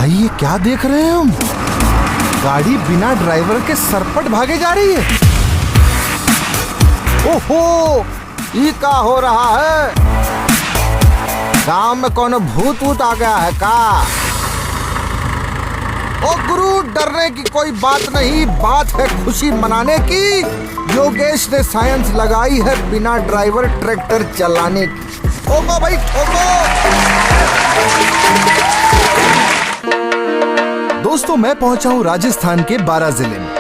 भाई ये क्या देख रहे हैं हम? गाड़ी बिना ड्राइवर के सरपट भागे जा रही है। ओहो, ये क्या हो रहा है? गांव में कौन भूत वूत आ गया है का? ओ गुरु, डरने की कोई बात नहीं, बात है खुशी मनाने की। योगेश ने साइंस लगाई है बिना ड्राइवर ट्रैक्टर चलाने की। ठोको भाई ठोको। दोस्तों, मैं पहुंचा हूं राजस्थान के बारां जिले में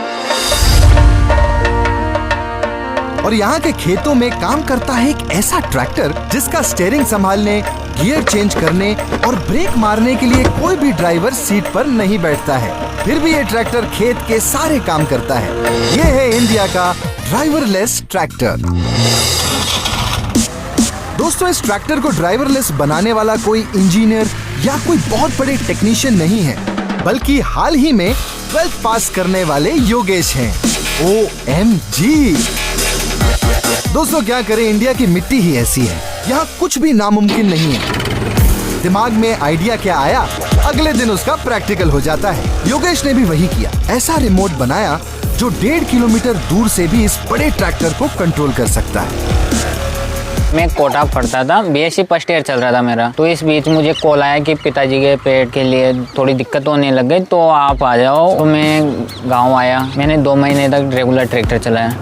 और यहाँ के खेतों में काम करता है एक ऐसा ट्रैक्टर जिसका स्टीयरिंग संभालने, गियर चेंज करने और ब्रेक मारने के लिए कोई भी ड्राइवर सीट पर नहीं बैठता है। फिर भी ये ट्रैक्टर खेत के सारे काम करता है। ये है इंडिया का ड्राइवरलेस ट्रैक्टर। दोस्तों, इस ट्रैक्टर को ड्राइवरलेस बनाने वाला कोई इंजीनियर या कोई बहुत बड़े टेक्नीशियन नहीं है, बल्कि हाल ही में 12th पास करने वाले योगेश हैं। OMG! दोस्तों, क्या करें, इंडिया की मिट्टी ही ऐसी है, यहाँ कुछ भी नामुमकिन नहीं है। दिमाग में आइडिया क्या आया, अगले दिन उसका प्रैक्टिकल हो जाता है। योगेश ने भी वही किया। ऐसा रिमोट बनाया जो 1.5 किलोमीटर दूर से भी इस बड़े ट्रैक्टर को कंट्रोल कर सकता है। मैं कोटा पढ़ता था, BSc फर्स्ट ईयर चल रहा था मेरा। तो इस बीच मुझे कॉल आया कि पिताजी के पेट के लिए थोड़ी दिक्कत होने लग गई, तो आप आ जाओ। तो मैं गांव आया। मैंने 2 महीने तक रेगुलर ट्रैक्टर चलाया।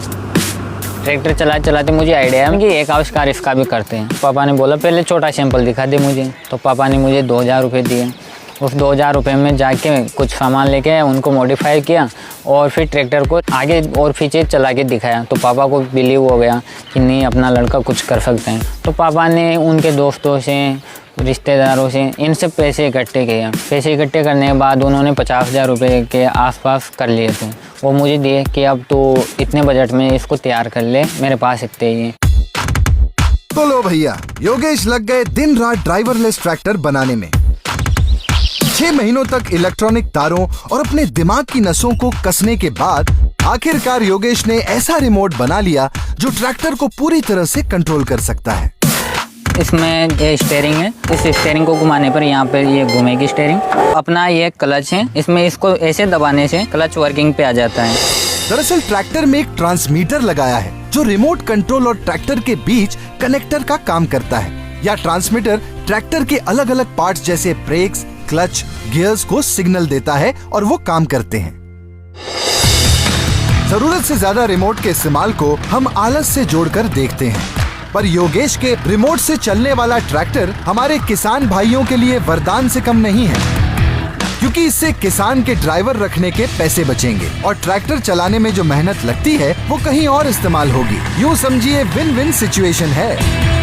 ट्रैक्टर चलाते मुझे आइडिया है कि एक आविष्कार इसका भी करते हैं। पापा ने बोला पहले छोटा सैंपल दिखा दे मुझे। तो पापा ने मुझे 2000 रुपये दिए। उस 2000 रुपये में जाके कुछ सामान लेके आया, उनको मॉडिफाई किया और फिर ट्रैक्टर को आगे और पीछे चला के दिखाया। तो पापा को बिलीव हो गया कि नहीं, अपना लड़का कुछ कर सकते हैं। तो पापा ने उनके दोस्तों से, रिश्तेदारों से, इनसे पैसे इकट्ठे किए। पैसे इकट्ठे करने के बाद उन्होंने 50,000 रुपये के आसपास कर लिए थे। वो मुझे दिए कि अब तो इतने बजट में इसको तैयार कर ले, मेरे पास इतने ही। तो लो भैया, योगेश लग गए दिन रात ड्राइवरलेस ट्रैक्टर बनाने में। 6 महीनों तक इलेक्ट्रॉनिक तारों और अपने दिमाग की नसों को कसने के बाद आखिरकार योगेश ने ऐसा रिमोट बना लिया जो ट्रैक्टर को पूरी तरह से कंट्रोल कर सकता है। इसमें ये स्टीयरिंग है। इस स्टीयरिंग को घुमाने पर यहाँ पे ये घूमेगी स्टीयरिंग। अपना ये क्लच है, इसमें इसको ऐसे दबाने से क्लच वर्किंग पे आ जाता है। दरअसल ट्रैक्टर में एक ट्रांसमीटर लगाया है जो रिमोट कंट्रोल और ट्रैक्टर के बीच कनेक्टर का काम करता है। यह ट्रांसमीटर ट्रैक्टर के अलग अलग पार्ट्स जैसे ब्रेक्स, क्लच, गियर्स को सिग्नल देता है और वो काम करते हैं। जरूरत से ज्यादा रिमोट के इस्तेमाल को हम आलस से जोड़कर देखते हैं, पर योगेश के रिमोट से चलने वाला ट्रैक्टर हमारे किसान भाइयों के लिए वरदान से कम नहीं है, क्योंकि इससे किसान के ड्राइवर रखने के पैसे बचेंगे और ट्रैक्टर चलाने में जो मेहनत लगती है वो कहीं और इस्तेमाल होगी। यूँ समझिए विन विन सिचुएशन है।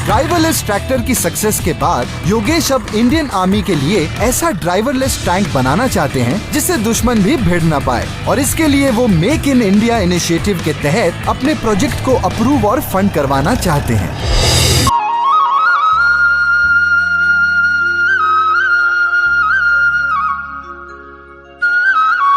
ड्राइवरलेस ट्रैक्टर की सक्सेस के बाद योगेश अब इंडियन आर्मी के लिए ऐसा ड्राइवरलेस टैंक बनाना चाहते हैं जिससे दुश्मन भी भिड़ न पाए, और इसके लिए वो मेक इन इंडिया इनिशिएटिव के तहत अपने प्रोजेक्ट को अप्रूव और फंड करवाना चाहते हैं।